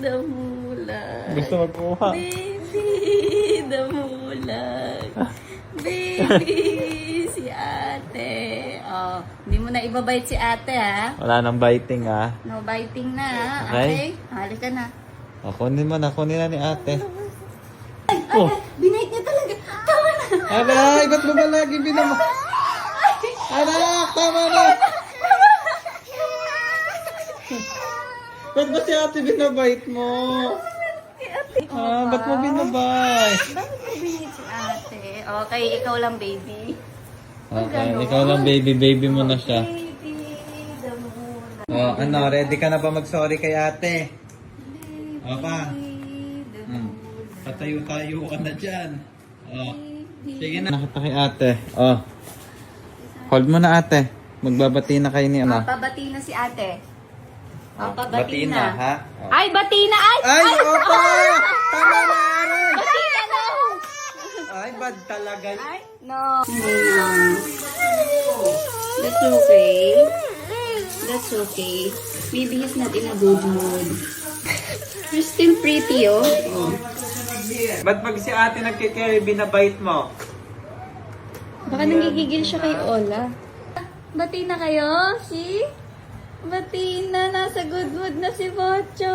damulag. Gusto magkuha. Baby, damulag. Baby, si ate. Oh, hindi mo na ibabait si ate, ha? Wala nang biting, ah. No biting na, ha? Okay. Okay? Halika na. O, kunin mo na. Kunin na ni ate. Ay, binait niya talaga. Tama na. Aray, ba't mo ba lagi binama? Anak, tama na. Ba't ba si ate binabait mo? Ba't mo binabait? Bakit mo binait si ate? Okay, ikaw lang, baby. Okay, ikaw lang baby mo na siya. Baby, damulag. Oh, ano, ready ka na ba mag-sorry kay ate? O pa? Patayo-tayo ka na dyan. Oh. Sige na. Nakita kay ate. Oh. Hold mo na ate. Magbabati na kayo ni ano. Papabati na si ate. Papabati Bati na, ha? Oh. Ay, bati na! Ay, opa! Tama na, aray! Bati na, no! Ay, bad talaga. Ay, no. That's okay. That's okay. Maybe he's not in a good mood. You're still pretty, oh. Ba't pag si ate nagkikere, binabait mo? Baka nangigigil siya kay Ola. Bati na kayo, si? Bati na, nasa good mood na si Bocho.